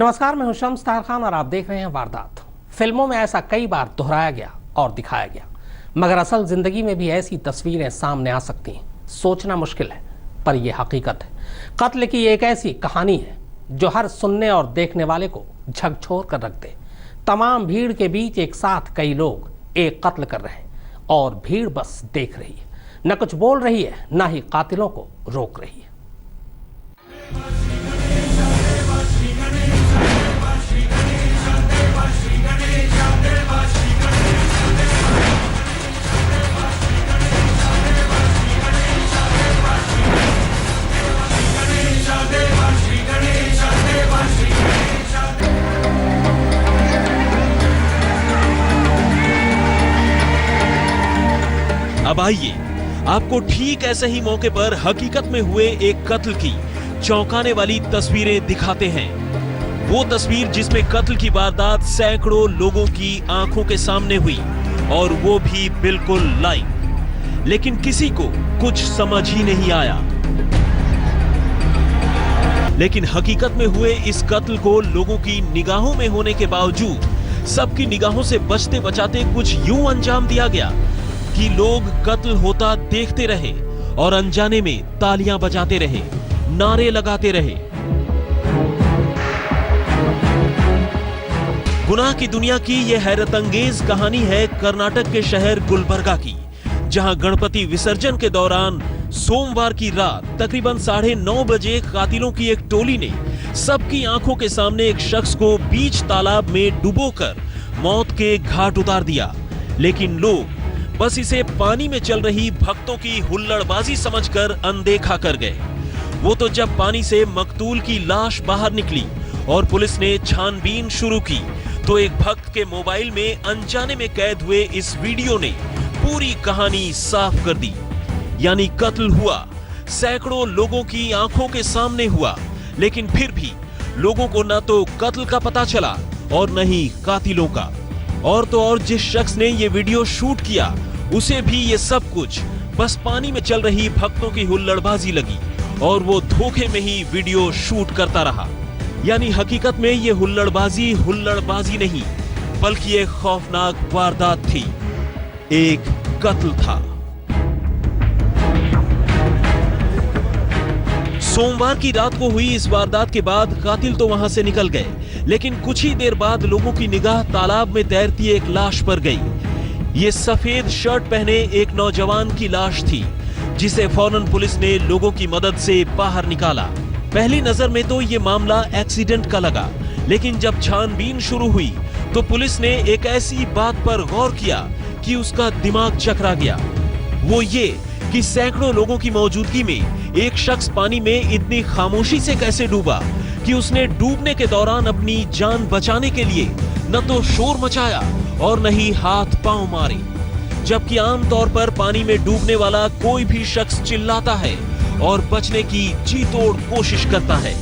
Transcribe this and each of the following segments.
नमस्कार, मैं हूं शम्स ताहिर खान और आप देख रहे हैं वारदात। फिल्मों में ऐसा कई बार दोहराया गया और दिखाया गया, मगर असल जिंदगी में भी ऐसी तस्वीरें सामने आ सकती हैं। सोचना मुश्किल है, पर यह हकीकत है। कत्ल की एक ऐसी कहानी है जो हर सुनने और देखने वाले को झकझोर कर रख दे। तमाम भीड़ के बीच एक साथ कई लोग एक कत्ल कर रहे हैं और भीड़ बस देख रही है, न कुछ बोल रही है, न ही कातिलों को रोक रही है। अब आइए आपको ठीक ऐसे ही मौके पर हकीकत में हुए एक कत्ल की चौंकाने वाली तस्वीरें दिखाते हैं। वो तस्वीर जिसमें कत्ल की वारदात सैकड़ों लोगों की आंखों के सामने हुई और वो भी बिल्कुल लाइव, लेकिन किसी को कुछ समझ ही नहीं आया। लेकिन हकीकत में हुए इस कत्ल को लोगों की निगाहों में होने के बावजूद सबकी निगाहों से बचते बचाते कुछ यूं अंजाम दिया गया कि लोग कत्ल होता देखते रहे और अनजाने में तालियां बजाते रहे, नारे लगाते रहे। गुनाह की दुनिया की यह हैरत अंगेज कहानी है कर्नाटक के शहर गुलबर्गा की, जहां गणपति विसर्जन के दौरान सोमवार की रात तकरीबन 9:30 बजे कातिलों की एक टोली ने सबकी आंखों के सामने एक शख्स को बीच तालाब में डुबोकर मौत के घाट उतार दिया। लेकिन लोग बस इसे पानी में चल रही भक्तों की हुल्लड़बाजी समझकर अनदेखा कर गए। वो तो जब पानी से मकतूल की लाश बाहर निकली और पुलिस ने छानबीन शुरू की तो एक भक्त के मोबाइल में अनजाने में कैद हुए इस वीडियो ने पूरी कहानी साफ कर दी। यानी कत्ल हुआ, सैकड़ों लोगों की आंखों के सामने हुआ, लेकिन फिर भी लोगों को न तो कत्ल का पता चला और न ही कातिलों का। और तो और जिस शख्स ने ये वीडियो शूट किया उसे भी ये सब कुछ बस पानी में चल रही भक्तों की हुल्लड़बाजी लगी और वो धोखे में ही वीडियो शूट करता रहा। यानी हकीकत में ये हुल्लड़बाजी नहीं, बल्कि एक खौफनाक वारदात थी, एक कत्ल था। सोमवार की रात को हुई इस वारदात के बाद कातिल तो वहां से निकल गए, लेकिन कुछ ही देर बाद लोगों की निगाह तालाब में तैरती एक लाश पर गई। ये सफेद शर्ट पहने एक नौजवान की लाश थी, जिसे फौरन पुलिस ने लोगों की मदद से बाहर निकाला। पहली नजर में तो ये मामला एक्सीडेंट का लगा, लेकिन जब छानबीन शुरू हुई तो पुलिस ने एक ऐसी बात पर गौर किया कि उसका दिमाग चकरा गया। वो ये कि सैकड़ों लोगों की मौजूदगी में एक शख्स पानी में इतनी खामोशी से कैसे डूबा कि उसने डूबने के दौरान अपनी जान बचाने के लिए न तो शोर मचाया और न ही हाथ पांव मारे। जबकि आमतौर पर पानी में डूबने वाला कोई भी शख्स चिल्लाता है और बचने की जी तोड़ कोशिश करता है,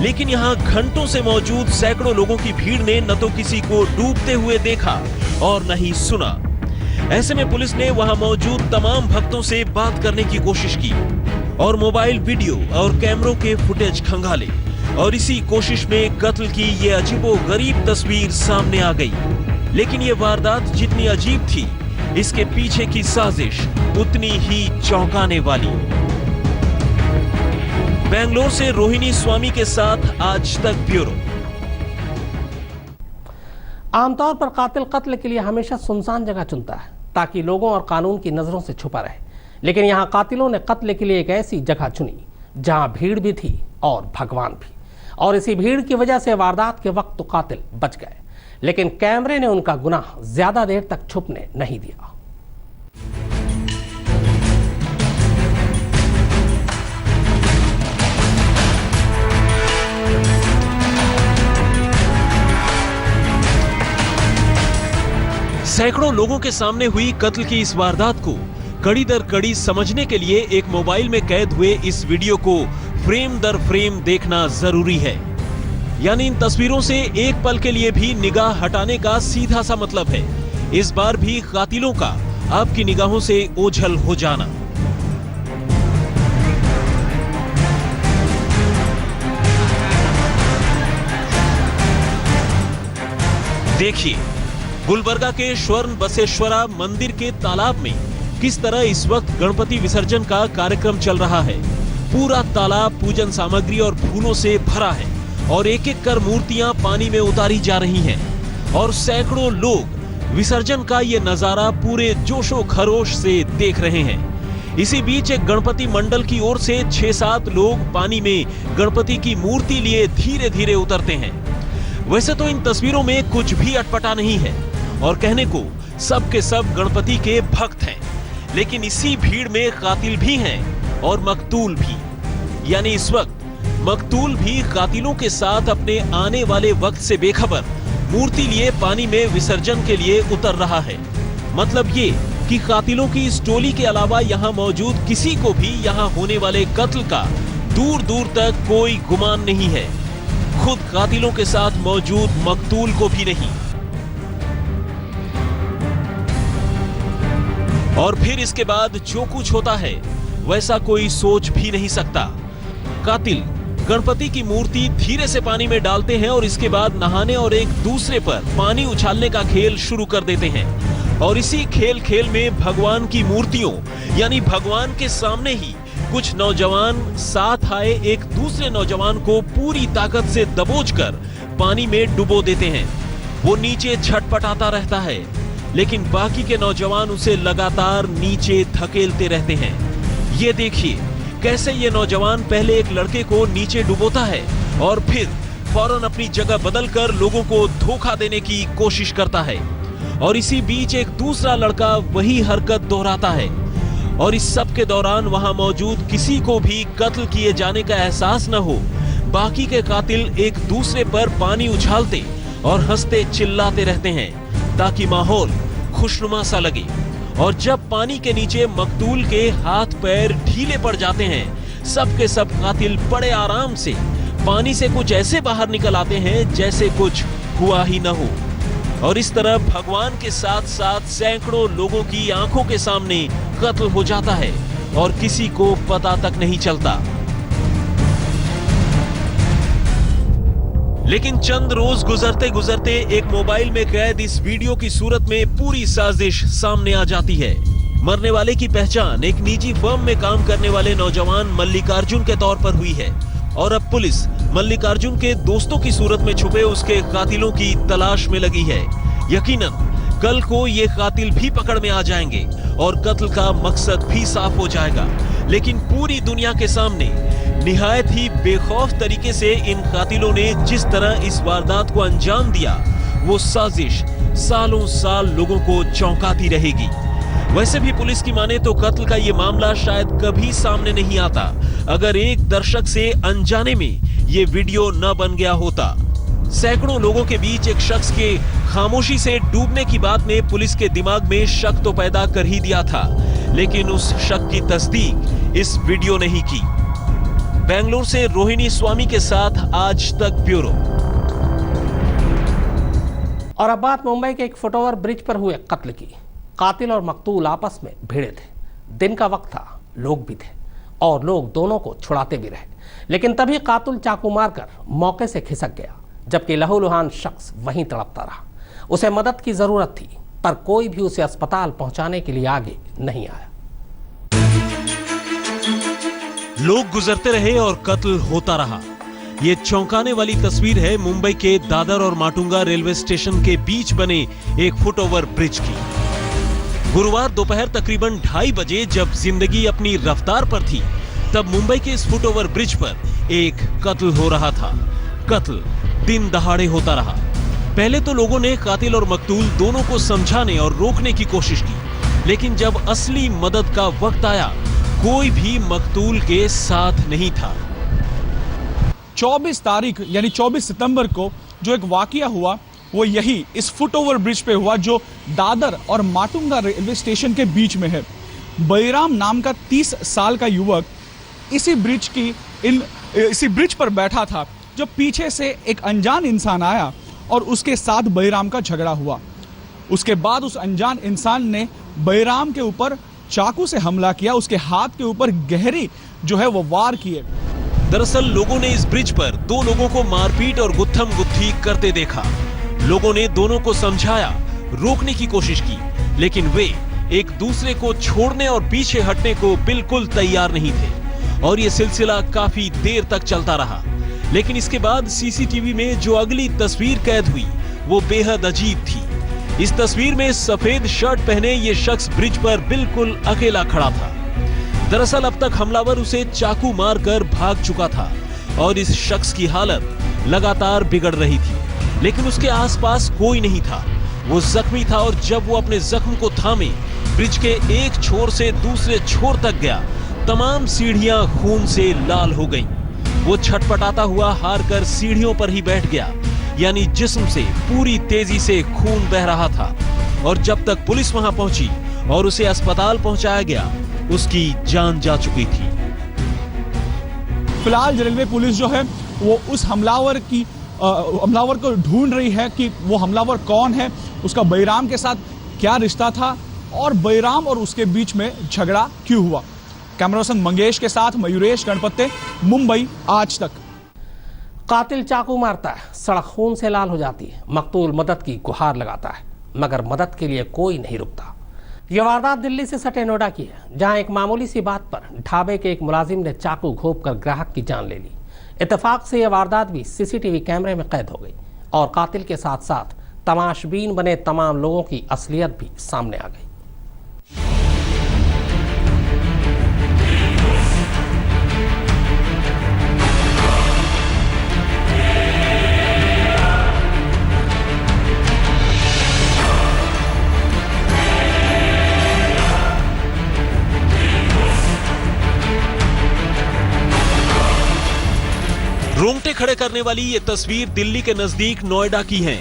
लेकिन यहाँ घंटों से मौजूद सैकड़ों लोगों की भीड़ ने न तो किसी को डूबते हुए देखा और न ही सुना। ऐसे में पुलिस ने वहां मौजूद तमाम भक्तों से बात करने की कोशिश की और मोबाइल वीडियो और कैमरों के फुटेज खंगाले, और इसी कोशिश में कत्ल की ये अजीबोगरीब तस्वीर सामने आ गई। लेकिन ये वारदात जितनी अजीब थी, इसके पीछे की साजिश उतनी ही चौंकाने वाली। बेंगलोर से रोहिणी स्वामी के साथ आज तक ब्यूरो। आमतौर पर कातिल कत्ल के लिए हमेशा सुनसान जगह चुनता है ताकि लोगों और कानून की नजरों से छुपा रहे, लेकिन यहाँ कातिलों ने कत्ल के लिए एक ऐसी जगह चुनी जहाँ भीड़ भी थी और भगवान भी। और इसी भीड़ की वजह से वारदात के वक्त तो कातिल बच गए, लेकिन कैमरे ने उनका गुनाह ज्यादा देर तक छुपने नहीं दिया। सैकड़ों लोगों के सामने हुई कत्ल की इस वारदात को कड़ी दर कड़ी समझने के लिए एक मोबाइल में कैद हुए इस वीडियो को फ्रेम दर फ्रेम देखना जरूरी है। यानी इन तस्वीरों से एक पल के लिए भी निगाह हटाने का सीधा सा मतलब है इस बार भी कातिलों का आपकी निगाहों से ओझल हो जाना। देखिए गुलबर्गा के स्वर्ण बसेश्वरा मंदिर के तालाब में किस तरह इस वक्त गणपति विसर्जन का कार्यक्रम चल रहा है। पूरा तालाब पूजन सामग्री और फूलों से भरा है और एक एक कर मूर्तियां पानी में उतारी जा रही हैं और सैकड़ों लोग विसर्जन का ये नजारा पूरे जोशो खरोश से देख रहे हैं। इसी बीच एक गणपति मंडल की ओर से 6-7 लोग पानी में गणपति की मूर्ति लिए धीरे धीरे उतरते हैं। वैसे तो इन तस्वीरों में कुछ भी अटपटा नहीं है और कहने को सब के सब गणपति के भक्त हैं, लेकिन इसी भीड़ में कातिल भी हैं और मकतूल भी। यानी इस वक्त मकतूल भी कातिलों के साथ अपने आने वाले वक्त से बेखबर मूर्ति लिए पानी में विसर्जन के लिए उतर रहा है। मतलब ये कि कातिलों की इस टोली के अलावा यहाँ मौजूद किसी को भी यहाँ होने वाले कत्ल का दूर दूर तक कोई गुमान नहीं है, खुद कातिलों के साथ मौजूद मकतूल को भी नहीं। और फिर इसके बाद जो कुछ होता है वैसा कोई सोच भी नहीं सकता। कातिल गणपति की मूर्ति धीरे से पानी में डालते हैं और इसके बाद नहाने और एक दूसरे पर पानी उछालने का खेल शुरू कर देते हैं। और इसी खेल में भगवान की मूर्तियों यानी भगवान के सामने ही कुछ नौजवान साथ आए एक दूसरे नौजवान को पूरी ताकत से दबोचकर पानी में डुबो देते हैं। वो नीचे छटपटाता रहता है, लेकिन बाकी के नौजवान उसे लगातार नीचे धकेलते रहते हैं। ये देखिए कैसे ये नौजवान पहले एक लड़के को नीचे डुबोता है और फिर फौरन अपनी जगह बदलकर लोगों को धोखा देने की कोशिश करता है। और इसी बीच एक दूसरा लड़का वही हरकत दोहराता है और इस सब के दौरान वहां मौजूद किसी को भी कत्ल किए जाने का एहसास न हो। बाकी के कातिल एक दूसरे पर पानी उछालते और हंसते चिल्लाते रहते हैं ताकि माहौल खुशनुमा सा लगे। और जब पानी के नीचे मकतूल के हाथ पैर ढीले पड़ जाते हैं, सब के सब कातिल बड़े आराम से पानी से कुछ ऐसे बाहर निकल आते हैं जैसे कुछ हुआ ही न हो। और इस तरह भगवान के साथ साथ सैकड़ों लोगों की आंखों के सामने कत्ल हो जाता है और किसी को पता तक नहीं चलता। लेकिन चंद रोज गुजरते गुजरते एक मोबाइल में कैद इस वीडियो की सूरत में पूरी साजिश सामने आ जाती है। मरने वाले की पहचान एक निजी फर्म में काम करने वाले नौजवान मल्लिकार्जुन के तौर पर हुई है और अब पुलिस मल्लिकार्जुन के दोस्तों की सूरत में छुपे उसके कातिलों की तलाश में लगी है। यकीनन कल को ये कातिल भी पकड़ में आ जाएंगे और कत्ल का मकसद भी साफ हो जाएगा। लेकिन पूरी दुनिया के सामने निहायत ही बेखौफ तरीके से इन कातिलों ने जिस तरह इस वारदात को अंजाम दिया, वो साजिश सालों साल लोगों को चौंकाती रहेगी। वैसे भी पुलिस की माने तो कत्ल का ये मामला शायद कभी सामने नहीं आता अगर एक दर्शक से अनजाने में ये वीडियो न बन गया होता। सैकड़ों लोगों के बीच एक शख्स के खामोशी से डूबने की बात ने पुलिस के दिमाग में शक तो पैदा कर ही दिया था, लेकिन उस शक की तस्दीक इस वीडियो ने ही की। बेंगलुरु से रोहिणी स्वामी के साथ आज तक ब्यूरो। और अब बात मुंबई के एक फुटओवर ब्रिज पर हुए कत्ल की। कातिल और मकतूल आपस में भिड़े थे। दिन का वक्त था, लोग भी थे और लोग दोनों को छुड़ाते भी रहे, लेकिन तभी कातिल चाकू मारकर मौके से खिसक गया, जबकि लहूलुहान शख्स वहीं तड़पता रहा। उसे मदद की जरूरत थी, पर कोई भी उसे अस्पताल पहुंचाने के लिए आगे नहीं आया। लोग गुजरते रहे और कत्ल होता रहा। ये चौंकाने वाली तस्वीर है मुंबई के दादर और माटुंगा रेलवे स्टेशन के बीच बने एक फुटओवर ब्रिज की। गुरुवार दोपहर तकरीबन 2:30 बजे जब जिंदगी अपनी रफ्तार पर थी, तब मुंबई के इस फुटओवर ब्रिज पर एक कत्ल हो रहा था। कत्ल दिन दहाड़े होता रहा। पहले तो लोगों ने कातिल और मकतूल दोनों को समझाने और रोकने की कोशिश की, लेकिन जब असली मदद का वक्त आया, कोई भी मकतूल के साथ नहीं था। 24 तारीख यानी 24 सितंबर को जो एक वाकया हुआ वो यही इस फुटओवर ब्रिज पे हुआ जो दादर और माटुंगा रेलवे स्टेशन के बीच में है। बलराम नाम का 30 साल का युवक इसी ब्रिज पर बैठा था जब पीछे से एक अनजान इंसान आया और उसके साथ बलराम का झगड़ा हुआ। उसके बाद उस अनजान इंसान ने बलराम के ऊपर चाकू से हमला किया, उसके हाथ के ऊपर गहरी जो है वो वार किए। दरअसल लोगों ने इस ब्रिज पर 2 लोगों को मारपीट और गुत्थम गुत्थी करते देखा। लोगों ने दोनों को समझाया, रोकने की कोशिश की, लेकिन वे एक दूसरे को छोड़ने और पीछे हटने को बिल्कुल तैयार नहीं थे और ये सिलसिला काफी देर तक चलता रहा। लेकिन इसके बाद सीसीटीवी में जो अगली तस्वीर कैद हुई वो बेहद अजीब थी। इस तस्वीर में सफेद शर्ट पहने ये शख्स ब्रिज पर बिल्कुल अकेला खड़ा था। दरअसल अब तक हमलावर उसे चाकू मारकर भाग चुका था और इस शख्स की हालत लगातार बिगड़ रही थी, लेकिन उसके आसपास कोई नहीं था। वो जख्मी था और जब वो अपने जख्म को थामे ब्रिज के एक छोर से दूसरे छोर तक गया, तमाम सीढ़ियां खून से लाल हो गईं। वो छटपटाता हुआ हार कर सीढ़ियों पर ही बैठ गया, यानी जिस्म से पूरी तेजी से खून बह रहा था। और जब तक पुलिस वहां पहुंची और उसे अस्पताल पहुंचाया गया, उसकी जान जा चुकी थी। फिलहाल रेलवे पुलिस जो है वो उस हमलावर को ढूंढ रही है कि वो हमलावर कौन है, उसका बैराम के साथ क्या रिश्ता था और बैराम और उसके बीच में झगड़ा क्यों हुआ। कैमरा पर्सन मंगेश के साथ मयूरेश गणपत्ते, मुंबई आज तक। कातिल चाकू मारता है, सड़क खून से लाल हो जाती है, मकतूल मदद की गुहार लगाता है, मगर मदद के लिए कोई नहीं रुकता। यह वारदात दिल्ली से सटे नोएडा की है, जहां एक मामूली सी बात पर ढाबे के एक मुलाजिम ने चाकू घोंपकर ग्राहक की जान ले ली। इत्तेफाक से यह वारदात भी सीसीटीवी कैमरे में कैद हो गई और कातिल के साथ साथ तमाशबीन बने तमाम लोगों की असलियत भी सामने आ गई। रोंगटे खड़े करने वाली ये तस्वीर दिल्ली के नजदीक नोएडा की है।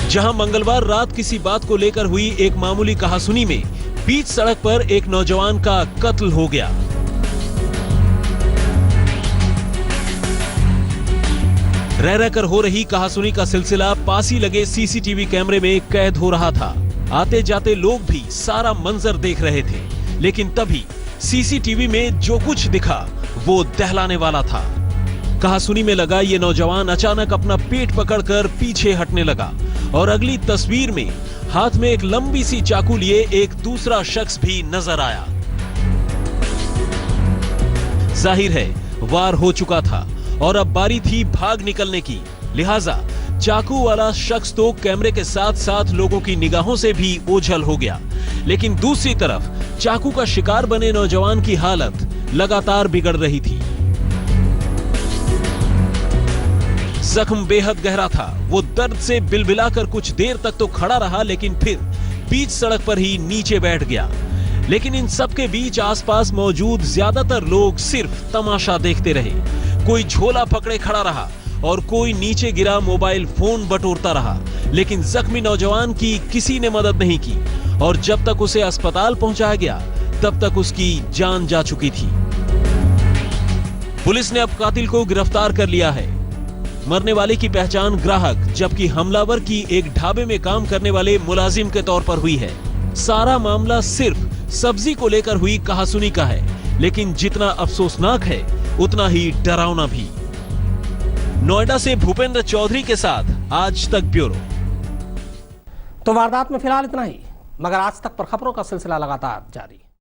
जहां मंगलवार रात किसी बात को लेकर हुई एक मामूली कहासुनी में बीच सड़क पर एक नौजवान का कत्ल हो गया। रह रहकर हो रही कहासुनी का सिलसिला पास ही लगे सीसीटीवी कैमरे में कैद हो रहा था। आते जाते लोग भी सारा मंजर देख रहे थे, लेकिन तभी सीसीटीवी में जो कुछ दिखा वो दहलाने वाला था। कहासुनी में लगा ये नौजवान अचानक अपना पेट पकड़कर पीछे हटने लगा और अगली तस्वीर में हाथ में एक लंबी सी चाकू लिए एक दूसरा शख्स भी नजर आया। जाहिर है वार हो चुका था और अब बारी थी भाग निकलने की, लिहाजा चाकू वाला शख्स तो कैमरे के साथ साथ लोगों की निगाहों से भी ओझल हो गया, लेकिन दूसरी तरफ चाकू का शिकार बने नौजवान की हालत लगातार बिगड़ रही थी। जख्म बेहद गहरा था। वो दर्द से बिलबिलाकर कुछ देर तक तो खड़ा रहा, लेकिन फिर बीच सड़क पर ही नीचे बैठ गया। लेकिन इन सब के बीच आसपास मौजूद ज्यादातर लोग सिर्फ तमाशा देखते रहे। कोई झोला पकड़े खड़ा रहा और कोई नीचे गिरा मोबाइल फोन बटोरता रहा, लेकिन जख्मी नौजवान की किसी ने मदद नहीं की और जब तक उसे अस्पताल पहुंचाया गया तब तक उसकी जान जा चुकी थी। पुलिस ने अब कातिल को गिरफ्तार कर लिया है। मरने वाले की पहचान ग्राहक जबकि हमलावर की एक ढाबे में काम करने वाले मुलाजिम के तौर पर हुई है। सारा मामला सिर्फ सब्जी को लेकर हुई कहासुनी का है, लेकिन जितना अफसोसनाक है उतना ही डरावना भी। नोएडा से भूपेंद्र चौधरी के साथ आज तक ब्यूरो। तो वारदात में फिलहाल इतना ही, मगर आज तक पर खबरों का सिलसिला लगातार जारी।